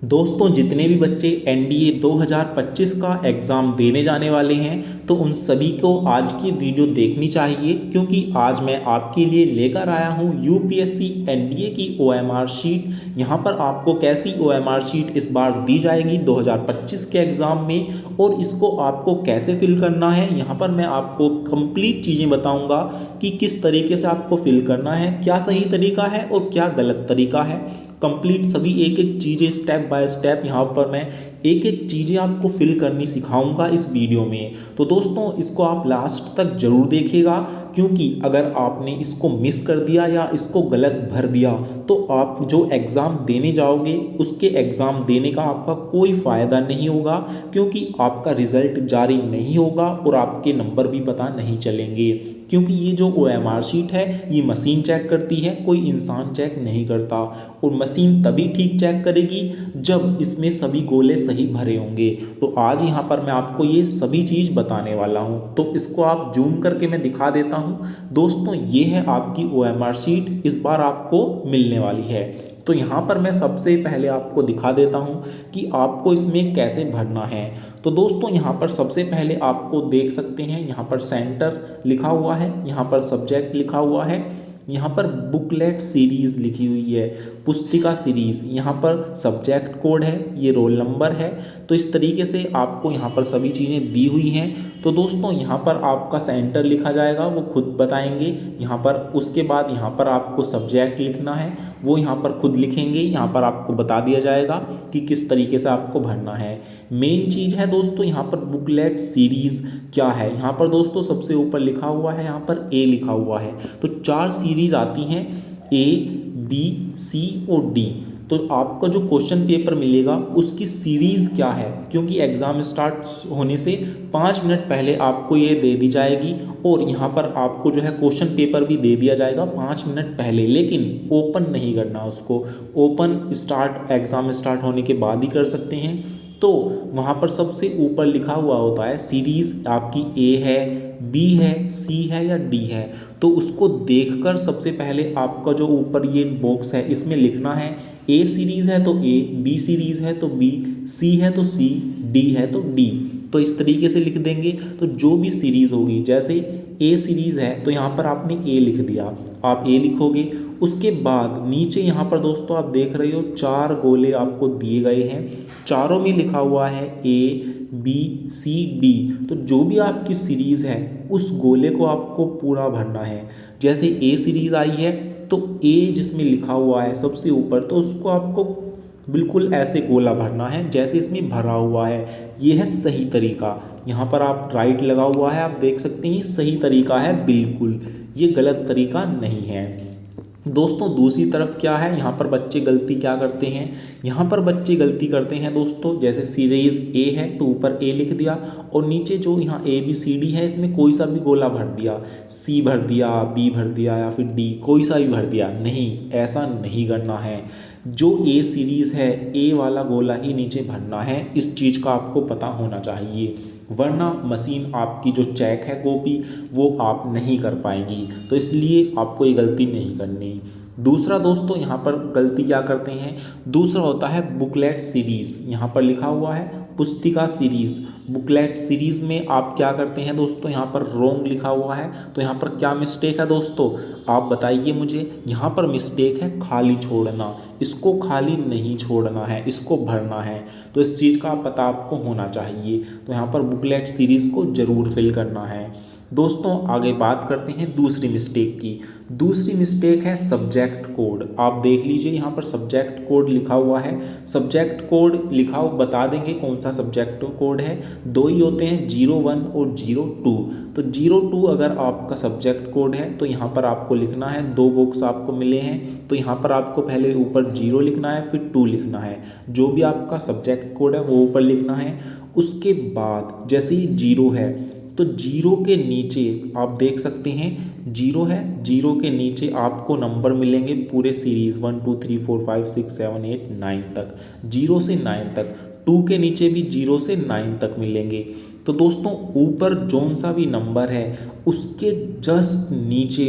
दोस्तों जितने भी बच्चे एनडीए 2025 का एग्ज़ाम देने जाने वाले हैं तो उन सभी को आज की वीडियो देखनी चाहिए, क्योंकि आज मैं आपके लिए लेकर आया हूं यूपीएससी एनडीए की ओएमआर शीट। यहां पर आपको कैसी ओएमआर शीट इस बार दी जाएगी 2025 के एग्ज़ाम में और इसको आपको कैसे फिल करना है, यहां पर मैं आपको कंप्लीट चीज़ें बताऊंगा कि किस तरीके से आपको फिल करना है, क्या सही तरीका है और क्या गलत तरीका है। कंप्लीट सभी एक एक चीज़ें स्टेप बाय स्टेप यहाँ पर मैं एक एक चीज़ें आपको फिल करनी सिखाऊंगा इस वीडियो में। तो दोस्तों इसको आप लास्ट तक ज़रूर देखिएगा, क्योंकि अगर आपने इसको मिस कर दिया या इसको गलत भर दिया तो आप जो एग्ज़ाम देने जाओगे उसके एग्ज़ाम देने का आपका कोई फ़ायदा नहीं होगा, क्योंकि आपका रिज़ल्ट जारी नहीं होगा और आपके नंबर भी पता नहीं चलेंगे। क्योंकि ये जो ओएमआर शीट है ये मशीन चेक करती है, कोई इंसान चेक नहीं करता, और मशीन तभी ठीक चेक करेगी जब इसमें सभी गोले सही भरे होंगे। तो आज यहाँ पर मैं आपको ये सभी चीज़ बताने वाला हूँ, तो इसको आप जूम करके मैं दिखा देता हूँ। दोस्तों ये है आपकी ओएमआर शीट, इस बार आपको मिलने वाली है। तो यहाँ पर मैं सबसे पहले आपको दिखा देता हूँ कि आपको इसमें कैसे भरना है। तो दोस्तों यहाँ पर सबसे पहले आपको देख सकते हैं, यहाँ पर सेंटर लिखा हुआ है, यहाँ पर सब्जेक्ट लिखा हुआ है, यहाँ पर बुकलेट सीरीज़ लिखी हुई है, पुस्तिका सीरीज़, यहाँ पर सब्जेक्ट कोड है, ये रोल नंबर है। तो इस तरीके से आपको यहाँ पर सभी चीज़ें दी हुई हैं। तो दोस्तों यहाँ पर आपका सेंटर लिखा जाएगा, वो खुद बताएंगे यहाँ पर। उसके बाद यहाँ पर आपको सब्जेक्ट लिखना है, वो यहाँ पर खुद लिखेंगे, यहाँ पर आपको बता दिया जाएगा कि किस तरीके से आपको भरना है। मेन चीज़ है दोस्तों यहाँ पर बुकलेट सीरीज़ क्या है। यहाँ पर दोस्तों सबसे ऊपर लिखा हुआ है, यहाँ पर ए लिखा हुआ है। तो 4 सीरीज़ आती हैं, ए बी सी और डी। तो आपका जो क्वेश्चन पेपर मिलेगा उसकी सीरीज़ क्या है, क्योंकि एग्ज़ाम स्टार्ट होने से 5 मिनट पहले आपको ये दे दी जाएगी, और यहाँ पर आपको जो है क्वेश्चन पेपर भी दे दिया जाएगा 5 मिनट पहले, लेकिन ओपन नहीं करना उसको। ओपन स्टार्ट एग्ज़ाम स्टार्ट होने के बाद ही कर सकते हैं। तो वहाँ पर सबसे ऊपर लिखा हुआ होता है सीरीज़ आपकी ए है, बी है, सी है या डी है। तो उसको देखकर सबसे पहले आपका जो ऊपर ये बॉक्स है इसमें लिखना है, ए सीरीज़ है तो ए, बी सीरीज़ है तो बी, सी है तो सी, डी है तो डी। तो इस तरीके से लिख देंगे। तो जो भी सीरीज़ होगी, जैसे ए सीरीज़ है तो यहाँ पर आपने ए लिख दिया, आप ए लिखोगे। उसके बाद नीचे यहाँ पर दोस्तों आप देख रहे हो 4 गोले आपको दिए गए हैं, चारों में लिखा हुआ है ए बी सी डी। तो जो भी आपकी सीरीज़ है उस गोले को आपको पूरा भरना है। जैसे ए सीरीज़ आई है तो ए जिसमें लिखा हुआ है सबसे ऊपर, तो उसको आपको बिल्कुल ऐसे गोला भरना है जैसे इसमें भरा हुआ है। ये है सही तरीका। यहाँ पर आप राइट लगा हुआ है, आप देख सकते हैं सही तरीका है बिल्कुल, ये गलत तरीका नहीं है। दोस्तों दूसरी तरफ क्या है, यहाँ पर बच्चे गलती क्या करते हैं, यहाँ पर बच्चे गलती करते हैं दोस्तों, जैसे सीरीज़ ए है तो ऊपर ए लिख दिया, और नीचे जो यहाँ ए बी सी डी है इसमें कोई सा भी गोला भर दिया, सी भर दिया, बी भर दिया या फिर डी कोई सा भी भर दिया। नहीं, ऐसा नहीं करना है। जो ए सीरीज़ है ए वाला गोला ही नीचे भरना है, इस चीज़ का आपको पता होना चाहिए, वरना मशीन आपकी जो चेक है कॉपी वो आप नहीं कर पाएंगी। तो इसलिए आपको ये गलती नहीं करनी। दूसरा दोस्तों यहाँ पर गलती क्या करते हैं, दूसरा होता है बुकलेट सीरीज़। यहाँ पर लिखा हुआ है पुस्तिका सीरीज़, बुकलेट सीरीज़ में आप क्या करते हैं दोस्तों, यहाँ पर रोंग लिखा हुआ है। तो यहाँ पर क्या मिस्टेक है दोस्तों, आप बताइए मुझे। यहाँ पर मिस्टेक है खाली छोड़ना, इसको खाली नहीं छोड़ना है, इसको भरना है। तो इस चीज़ का पता आपको होना चाहिए। तो यहाँ पर बुकलेट सीरीज़ को ज़रूर फिल करना है। दोस्तों आगे बात करते हैं दूसरी मिस्टेक की। दूसरी मिस्टेक है सब्जेक्ट कोड। आप देख लीजिए यहाँ पर सब्जेक्ट कोड लिखा हुआ है, सब्जेक्ट कोड लिखा हो बता देंगे कौन सा सब्जेक्ट कोड है। 2 ही होते हैं, 01 और 02। तो 02 अगर आपका सब्जेक्ट कोड है तो यहाँ पर आपको लिखना है, 2 बॉक्स आपको मिले हैं तो यहाँ पर आपको पहले ऊपर 0 लिखना है फिर 2 लिखना है। जो भी आपका सब्जेक्ट कोड है वो ऊपर लिखना है। उसके बाद जैसे ही 0 है तो 0 के नीचे आप देख सकते हैं 0 है, 0 के नीचे आपको नंबर मिलेंगे पूरे सीरीज़ 1 2 3 4 5 6 7 8 9 तक, 0 से 9 तक। 2 के नीचे भी 0 से 9 तक मिलेंगे। तो दोस्तों ऊपर जौन सा भी नंबर है उसके जस्ट नीचे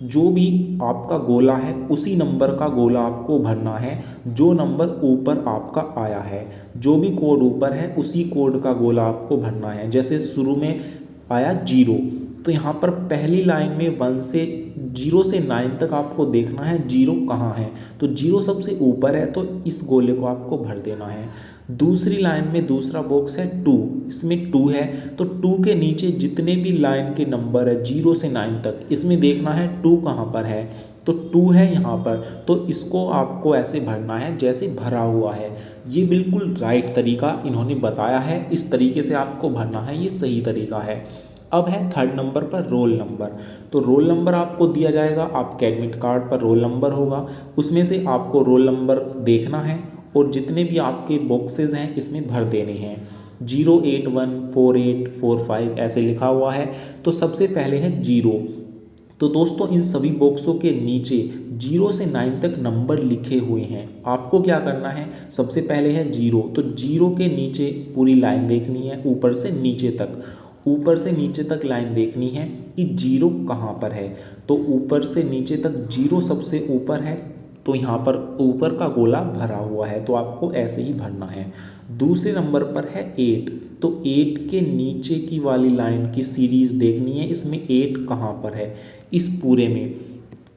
जो भी आपका गोला है उसी नंबर का गोला आपको भरना है जो नंबर ऊपर आपका आया है। जो भी कोड ऊपर है उसी कोड का गोला आपको भरना है। जैसे शुरू में आया 0, तो यहाँ पर पहली लाइन में 0 से 9 तक आपको देखना है 0 कहाँ है। तो 0 सबसे ऊपर है तो इस गोले को आपको भर देना है। दूसरी लाइन में दूसरा बॉक्स है 2, इसमें 2 है तो 2 के नीचे जितने भी लाइन के नंबर है 0 से 9 तक, इसमें देखना है 2 कहाँ पर है। तो 2 है यहाँ पर, तो इसको आपको ऐसे भरना है जैसे भरा हुआ है। ये बिल्कुल राइट तरीका इन्होंने बताया है, इस तरीके से आपको भरना है, ये सही तरीका है। अब है थर्ड नंबर पर रोल नंबर। तो रोल नंबर आपको दिया जाएगा, आपके एडमिट कार्ड पर रोल नंबर होगा, उसमें से आपको रोल नंबर देखना है और जितने भी आपके बॉक्सेस हैं इसमें भर देने हैं। 0814845 ऐसे लिखा हुआ है। तो सबसे पहले है 0। तो दोस्तों इन सभी बॉक्सों के नीचे 0 से 9 तक नंबर लिखे हुए हैं। आपको क्या करना है, सबसे पहले है 0, तो 0 के नीचे पूरी लाइन देखनी है ऊपर से नीचे तक। ऊपर से नीचे तक लाइन देखनी है कि 0 कहाँ पर है। तो ऊपर से नीचे तक 0 सबसे ऊपर है, तो यहाँ पर ऊपर का गोला भरा हुआ है, तो आपको ऐसे ही भरना है। दूसरे नंबर पर है 8, तो 8 के नीचे की वाली लाइन की सीरीज़ देखनी है, इसमें 8 कहाँ पर है इस पूरे में।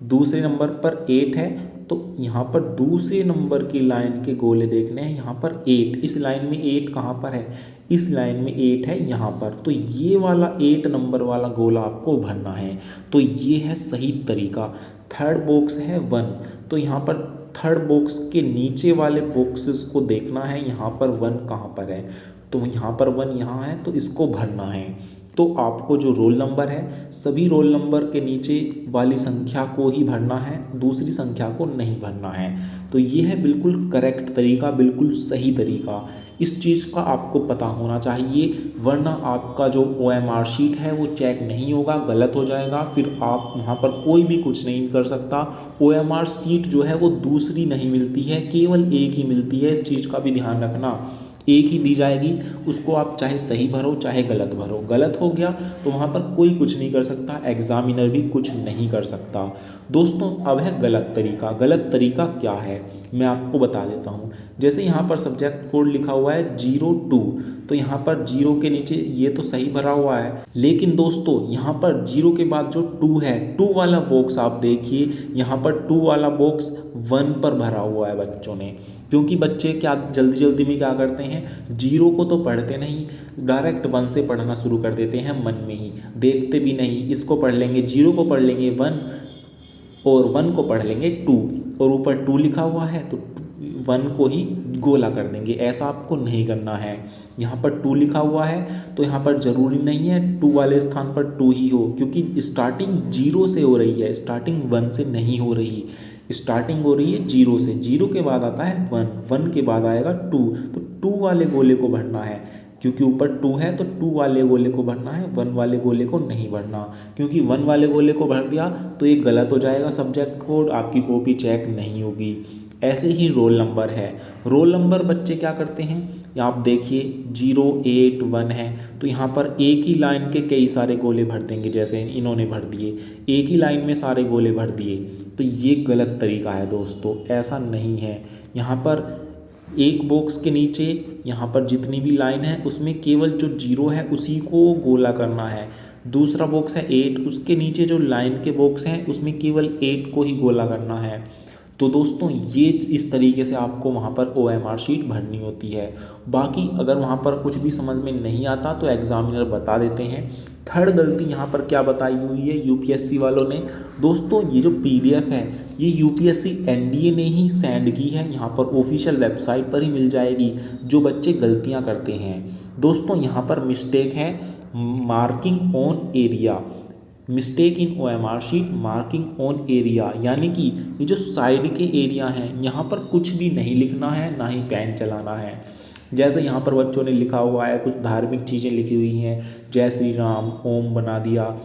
दूसरे नंबर पर 8 है तो यहाँ पर दूसरे नंबर की लाइन के गोले देखने हैं। यहाँ पर 8, इस लाइन में 8 कहाँ पर है, इस लाइन में 8 है यहाँ पर। तो ये वाला 8 नंबर वाला गोला आपको भरना है। तो ये है सही तरीका। थर्ड बॉक्स है 1, तो यहाँ पर थर्ड बॉक्स के नीचे वाले बॉक्सेस को देखना है, यहाँ पर 1 कहाँ पर है। तो यहाँ पर 1 यहाँ है तो इसको भरना है। तो आपको जो रोल नंबर है सभी रोल नंबर के नीचे वाली संख्या को ही भरना है, दूसरी संख्या को नहीं भरना है। तो ये है बिल्कुल करेक्ट तरीका, बिल्कुल सही तरीका। इस चीज़ का आपको पता होना चाहिए, वरना आपका जो OMR शीट है वो चेक नहीं होगा, गलत हो जाएगा, फिर आप वहाँ पर कोई भी कुछ नहीं कर सकता। OMR शीट जो है वो दूसरी नहीं मिलती है, केवल एक ही मिलती है, इस चीज़ का भी ध्यान रखना। एक ही दी जाएगी, उसको आप चाहे सही भरो चाहे गलत भरो। गलत हो गया तो वहाँ पर कोई कुछ नहीं कर सकता, एग्जामिनर भी कुछ नहीं कर सकता। दोस्तों अब है गलत तरीका। गलत तरीका क्या है मैं आपको बता देता हूँ। जैसे यहाँ पर सब्जेक्ट कोड लिखा हुआ है 02, तो यहाँ पर 0 के नीचे ये तो सही भरा हुआ है, लेकिन दोस्तों यहाँ पर 0 के बाद जो 2 है, 2 वाला बॉक्स आप देखिए, यहाँ पर 2 वाला बॉक्स 1 पर भरा हुआ है बच्चों ने। क्योंकि बच्चे क्या जल्दी जल्दी में क्या करते हैं, 0 को तो पढ़ते नहीं, डायरेक्ट 1 से पढ़ना शुरू कर देते हैं, मन में ही देखते भी नहीं। इसको पढ़ लेंगे, 0 को पढ़ लेंगे 1 और 1 को पढ़ लेंगे 2, और ऊपर 2 लिखा हुआ है तो 1 को ही गोला कर देंगे। ऐसा आपको नहीं करना है। यहाँ पर 2 लिखा हुआ है तो यहाँ पर ज़रूरी नहीं है 2 वाले स्थान पर 2 ही हो, क्योंकि स्टार्टिंग 0 से हो रही है, स्टार्टिंग 1 से नहीं हो रही। स्टार्टिंग हो रही है 0 से, 0 के बाद आता है 1, 1 के बाद आएगा 2, तो 2 वाले गोले को भरना है। क्योंकि ऊपर 2 है तो 2 वाले गोले को भरना है, 1 वाले गोले को नहीं भरना। क्योंकि 1 वाले गोले को भर दिया तो ये गलत हो जाएगा, सब्जेक्ट कोड, आपकी कॉपी चेक नहीं होगी। ऐसे ही रोल नंबर है। रोल नंबर बच्चे क्या करते हैं, आप देखिए 081 है तो यहाँ पर एक ही लाइन के कई सारे गोले भर देंगे, जैसे इन्होंने भर दिए, एक ही लाइन में सारे गोले भर दिए। तो ये गलत तरीका है दोस्तों, ऐसा नहीं है। यहाँ पर एक बॉक्स के नीचे यहाँ पर जितनी भी लाइन है उसमें केवल जो 0 है उसी को गोला करना है। दूसरा बॉक्स है 8, उसके नीचे जो लाइन के बॉक्स हैं उसमें केवल 8 को ही गोला करना है। तो दोस्तों ये इस तरीके से आपको वहाँ पर OMR शीट भरनी होती है। बाकी अगर वहाँ पर कुछ भी समझ में नहीं आता तो एग्जामिनर बता देते हैं। थर्ड गलती यहाँ पर क्या बताई हुई है UPSC वालों ने, दोस्तों ये जो PDF है ये UPSC NDA ने ही सेंड की है, यहाँ पर ऑफिशियल वेबसाइट पर ही मिल जाएगी। जो बच्चे गलतियाँ करते हैं दोस्तों, यहाँ पर मिस्टेक है marking on area, mistake in OMR sheet marking on area, यानी कि ये जो साइड के एरिया हैं यहाँ पर कुछ भी नहीं लिखना है, ना ही पेन चलाना है। जैसे यहाँ पर बच्चों ने लिखा हुआ है, कुछ धार्मिक चीज़ें लिखी हुई हैं, जय श्री राम, ओम बना दिया,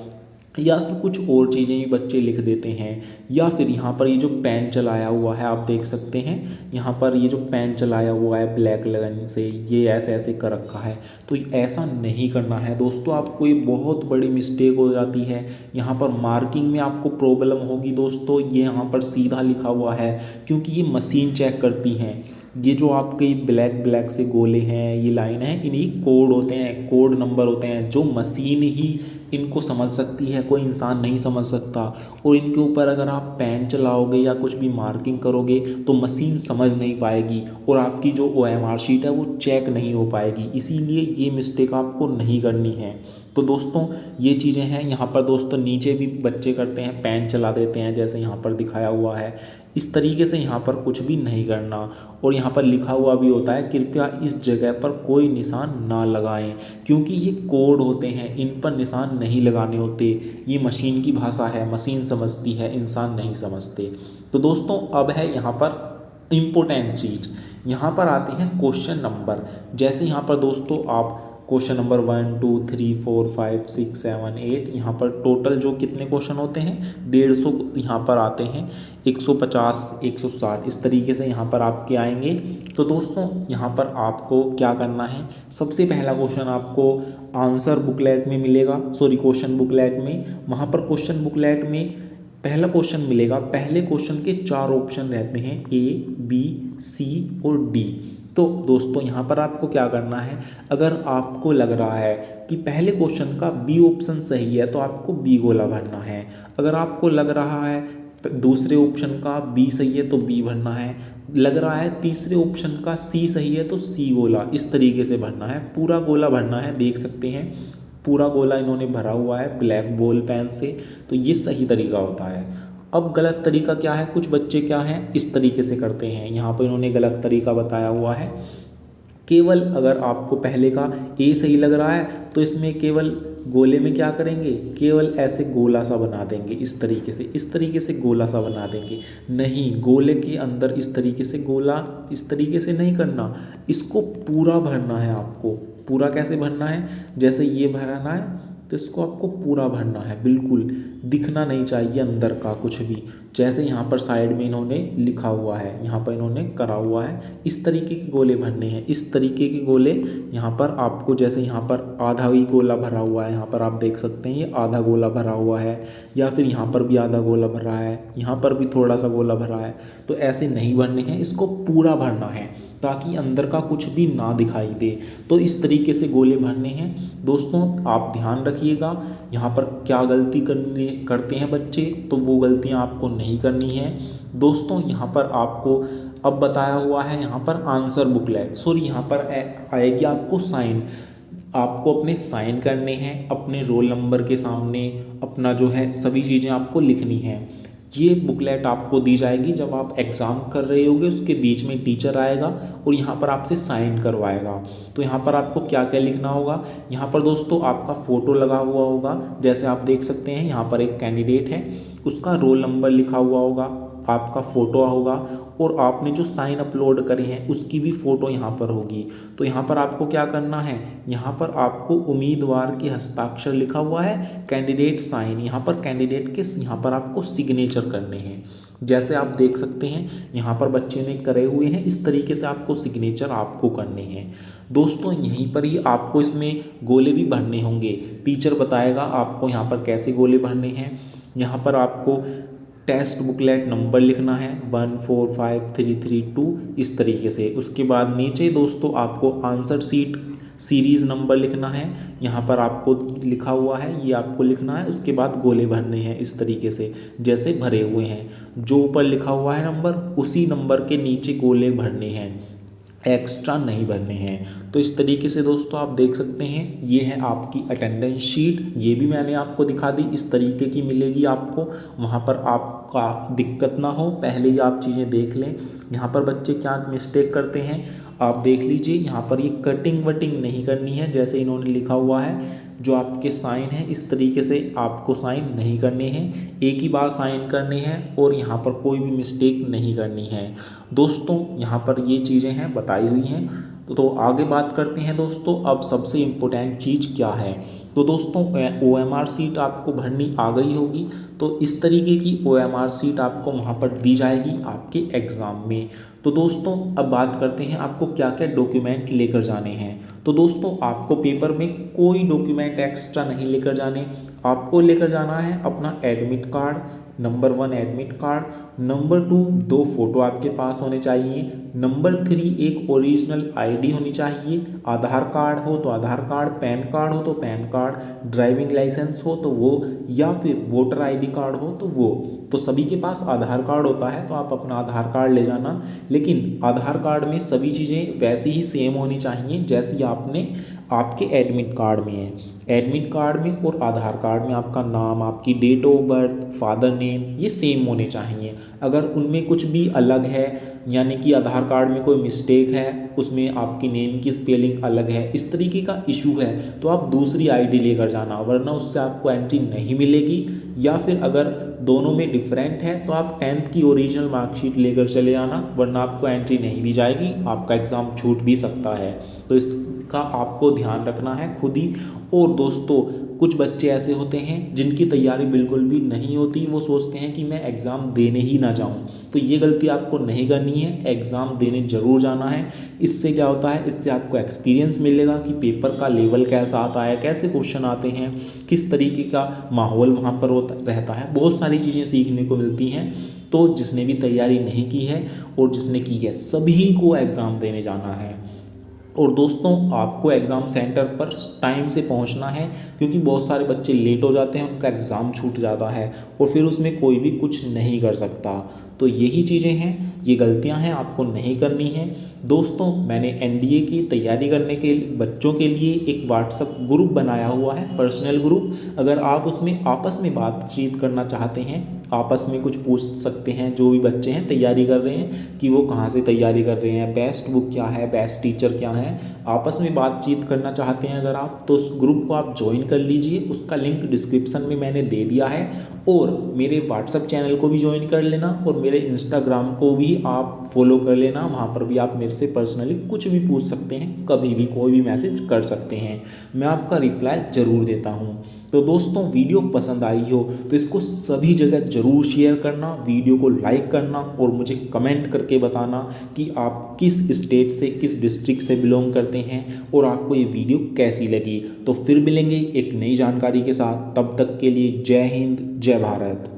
या फिर कुछ और चीज़ें भी बच्चे लिख देते हैं। या फिर यहाँ पर ये जो पेन चलाया हुआ है आप देख सकते हैं, यहाँ पर ये जो पेन चलाया हुआ है ब्लैक लाइन से, ये ऐसे ऐसे कर रखा है। तो ऐसा नहीं करना है दोस्तों, आपको ये बहुत बड़ी मिस्टेक हो जाती है। यहाँ पर मार्किंग में आपको प्रॉब्लम होगी दोस्तों। ये यहाँ पर सीधा लिखा हुआ है क्योंकि ये मशीन चेक करती हैं। ये जो आपके ब्लैक ब्लैक से गोले हैं, ये लाइन है, इन्हीं कोड होते हैं, कोड नंबर होते हैं जो मशीन ही इनको समझ सकती है, कोई इंसान नहीं समझ सकता। और इनके ऊपर अगर आप पेन चलाओगे या कुछ भी मार्किंग करोगे तो मशीन समझ नहीं पाएगी और आपकी जो OMR शीट है वो चेक नहीं हो पाएगी। इसीलिए ये मिस्टेक आपको नहीं करनी है। तो दोस्तों ये चीज़ें हैं। यहाँ पर दोस्तों नीचे भी बच्चे करते हैं, पेन चला देते हैं जैसे यहाँ पर दिखाया हुआ है। इस तरीके से यहाँ पर कुछ भी नहीं करना। और यहाँ पर लिखा हुआ भी होता है कृपया इस जगह पर कोई निशान ना लगाएं, क्योंकि ये कोड होते हैं, इन पर निशान नहीं लगाने होते। ये मशीन की भाषा है, मशीन समझती है, इंसान नहीं समझते। तो दोस्तों अब है यहाँ पर इम्पोर्टेंट चीज़, यहाँ पर आते हैं क्वेश्चन नंबर। जैसे यहाँ पर दोस्तों आप क्वेश्चन नंबर 1 2 3 4 5 6 7 8, यहाँ पर टोटल जो कितने क्वेश्चन होते हैं 150 यहाँ पर आते हैं, 150 160 इस तरीके से यहाँ पर आपके आएंगे। तो दोस्तों यहाँ पर आपको क्या करना है, सबसे पहला क्वेश्चन आपको आंसर बुकलेट में मिलेगा, सॉरी क्वेश्चन बुकलेट में। वहाँ पर क्वेश्चन बुकलेट में पहला क्वेश्चन मिलेगा। पहले क्वेश्चन के 4 ऑप्शन रहते हैं, A B C और D। तो दोस्तों यहाँ पर आपको क्या करना है, अगर आपको लग रहा है कि पहले क्वेश्चन का B ऑप्शन सही है तो आपको B गोला भरना है। अगर आपको लग रहा है दूसरे ऑप्शन का B सही है तो B भरना है। लग रहा है तीसरे ऑप्शन का C सही है तो C गोला, इस तरीके से भरना है। पूरा गोला भरना है, देख सकते हैं पूरा गोला इन्होंने भरा हुआ है ब्लैक बॉल पेन से। तो ये सही तरीका होता है। अब गलत तरीका क्या है, कुछ बच्चे क्या हैं इस तरीके से करते हैं। यहाँ पर इन्होंने गलत तरीका बताया हुआ है। केवल अगर आपको पहले का A सही लग रहा है तो इसमें केवल गोले में क्या करेंगे, केवल ऐसे गोला सा बना देंगे, इस तरीके से गोला सा बना देंगे। नहीं, गोले के अंदर इस तरीके से गोला इस तरीके से नहीं करना, इसको पूरा भरना है आपको। पूरा कैसे भरना है, जैसे ये भरना है तो इसको आपको पूरा भरना है, बिल्कुल दिखना नहीं चाहिए अंदर का कुछ भी। जैसे यहाँ पर साइड में इन्होंने लिखा हुआ है, यहाँ पर इन्होंने करा हुआ है, इस तरीके के गोले भरने हैं। इस तरीके के गोले यहाँ पर आपको, जैसे यहाँ पर आधा ही गोला भरा हुआ है, यहाँ पर आप देख सकते हैं ये आधा गोला भरा हुआ है, या फिर यहाँ पर भी आधा गोला भरा है, यहाँ पर भी थोड़ा सा गोला भरा है। तो ऐसे नहीं भरने हैं, इसको पूरा भरना है ताकि अंदर का कुछ भी ना दिखाई दे। तो इस तरीके से गोले भरने हैं। दोस्तों आप ध्यान रखिएगा, यहाँ पर क्या गलती करते हैं बच्चे, तो वो गलतियाँ आपको नहीं करनी है। दोस्तों यहाँ पर आपको अब बताया हुआ है, यहाँ पर आंसर बुकलेट, सॉरी यहाँ पर आएगी आपको साइन। आपको अपने साइन करने हैं अपने रोल नंबर के सामने, अपना जो है सभी चीज़ें आपको लिखनी है। ये बुकलेट आपको दी जाएगी जब आप एग्ज़ाम कर रहे होगे, उसके बीच में टीचर आएगा और यहाँ पर आपसे साइन करवाएगा। तो यहाँ पर आपको क्या क्या लिखना होगा, यहाँ पर दोस्तों आपका फ़ोटो लगा हुआ होगा, जैसे आप देख सकते हैं यहाँ पर एक कैंडिडेट है, उसका रोल नंबर लिखा हुआ होगा, आपका फ़ोटो होगा और आपने जो साइन अपलोड करे हैं उसकी भी फ़ोटो यहाँ पर होगी। तो यहाँ पर आपको क्या करना है, यहाँ पर आपको उम्मीदवार के हस्ताक्षर लिखा हुआ है, कैंडिडेट साइन, यहाँ पर कैंडिडेट के यहाँ पर आपको सिग्नेचर करने हैं। जैसे आप देख सकते हैं यहाँ पर बच्चे ने करे हुए हैं, इस तरीके से आपको सिग्नेचर आपको करने हैं। दोस्तों यहीं पर ही आपको इसमें गोले भी भरने होंगे, टीचर बताएगा आपको यहाँ पर कैसे गोले भरने हैं। यहाँ पर आपको टेस्ट बुकलेट नंबर लिखना है 145332 इस तरीके से। उसके बाद नीचे दोस्तों आपको आंसर सीट सीरीज़ नंबर लिखना है, यहाँ पर आपको लिखा हुआ है ये आपको लिखना है। उसके बाद गोले भरने हैं इस तरीके से जैसे भरे हुए हैं, जो ऊपर लिखा हुआ है नंबर उसी नंबर के नीचे गोले भरने हैं, एक्स्ट्रा नहीं भरने हैं। तो इस तरीके से दोस्तों आप देख सकते हैं ये है आपकी अटेंडेंस शीट, ये भी मैंने आपको दिखा दी, इस तरीके की मिलेगी आपको। वहाँ पर आपका दिक्कत ना हो, पहले ही आप चीज़ें देख लें। यहाँ पर बच्चे क्या मिस्टेक करते हैं आप देख लीजिए, यहाँ पर ये कटिंग वटिंग नहीं करनी है, जैसे इन्होंने लिखा हुआ है जो आपके साइन हैं इस तरीके से आपको साइन नहीं करने हैं, एक ही बार साइन करने हैं और यहाँ पर कोई भी मिस्टेक नहीं करनी है। दोस्तों यहाँ पर ये चीज़ें हैं बताई हुई हैं। तो आगे बात करते हैं दोस्तों, अब सबसे इम्पोर्टेंट चीज़ क्या है। तो दोस्तों OMR सीट आपको भरनी आ गई होगी। तो इस तरीके की OMR सीट आपको वहाँ पर दी जाएगी आपके एग्ज़ाम में। तो दोस्तों अब बात करते हैं आपको क्या क्या डॉक्यूमेंट लेकर जाने हैं। तो दोस्तों आपको पेपर में कोई डॉक्यूमेंट एक्स्ट्रा नहीं लेकर जाने, आपको लेकर जाना है अपना admit card, number 1 admit card, number 2 2 photo आपके पास होने चाहिए, नंबर 3 एक ओरिजिनल आईडी होनी चाहिए, आधार कार्ड हो तो आधार कार्ड, पैन कार्ड हो तो पैन कार्ड, ड्राइविंग लाइसेंस हो तो वो, या फिर वोटर आईडी कार्ड हो तो वो। तो सभी के पास आधार कार्ड होता है तो आप अपना आधार कार्ड ले जाना, लेकिन आधार कार्ड में सभी चीज़ें वैसी ही सेम होनी चाहिए जैसी आपने आपके एडमिट कार्ड में है। एडमिट कार्ड में और आधार कार्ड में आपका नाम, आपकी date of birth, father name ये सेम होने चाहिए। अगर उनमें कुछ भी अलग है, यानी कि आधार कार्ड में कोई मिस्टेक है, उसमें आपकी नेम की स्पेलिंग अलग है, इस तरीके का इशू है तो आप दूसरी आईडी लेकर जाना, वरना उससे आपको एंट्री नहीं मिलेगी। या फिर अगर दोनों में डिफरेंट है तो आप 10th की ओरिजिनल मार्कशीट लेकर चले आना, वरना आपको एंट्री नहीं दी जाएगी, आपका एग्ज़ाम छूट भी सकता है। तो इसका आपको ध्यान रखना है खुद ही। और दोस्तों कुछ बच्चे ऐसे होते हैं जिनकी तैयारी बिल्कुल भी नहीं होती, वो सोचते हैं कि मैं एग्ज़ाम देने ही ना जाऊं। तो ये गलती आपको नहीं करनी है, एग्ज़ाम देने ज़रूर जाना है। इससे क्या होता है, इससे आपको एक्सपीरियंस मिलेगा कि पेपर का लेवल कैसा आता है, कैसे क्वेश्चन आते हैं, किस तरीके का माहौल वहाँ पर रहता है, बहुत सारी चीज़ें सीखने को मिलती हैं। तो जिसने भी तैयारी नहीं की है और जिसने की है सभी को एग्ज़ाम देने जाना है। और दोस्तों आपको एग्ज़ाम सेंटर पर टाइम से पहुंचना है, क्योंकि बहुत सारे बच्चे लेट हो जाते हैं, उनका एग्ज़ाम छूट जाता है और फिर उसमें कोई भी कुछ नहीं कर सकता। तो यही चीज़ें हैं, ये गलतियां हैं, आपको नहीं करनी है। दोस्तों मैंने NDA की तैयारी करने के बच्चों के लिए एक व्हाट्सएप ग्रुप बनाया हुआ है, पर्सनल ग्रुप। अगर आप उसमें आपस में बातचीत करना चाहते हैं, आपस में कुछ पूछ सकते हैं, जो भी बच्चे हैं तैयारी कर रहे हैं कि वो कहाँ से तैयारी कर रहे हैं, बेस्ट बुक क्या है, बेस्ट टीचर क्या है, आपस में बातचीत करना चाहते हैं अगर आप, तो उस ग्रुप को आप ज्वाइन कर लीजिए। उसका लिंक डिस्क्रिप्शन में मैंने दे दिया है। और मेरे व्हाट्सएप चैनल को भी ज्वाइन कर लेना और मेरे इंस्टाग्राम को भी आप फॉलो कर लेना, वहाँ पर भी आप मेरे से पर्सनली कुछ भी पूछ सकते हैं, कभी भी कोई भी मैसेज कर सकते हैं, मैं आपका रिप्लाई ज़रूर देता हूँ। तो दोस्तों वीडियो पसंद आई हो तो इसको सभी जगह ज़रूर शेयर करना, वीडियो को लाइक करना और मुझे कमेंट करके बताना कि आप किस स्टेट से, किस डिस्ट्रिक्ट से बिलोंग करते हैं और आपको ये वीडियो कैसी लगी। तो फिर मिलेंगे एक नई जानकारी के साथ, तब तक के लिए जय हिंद, जय भारत।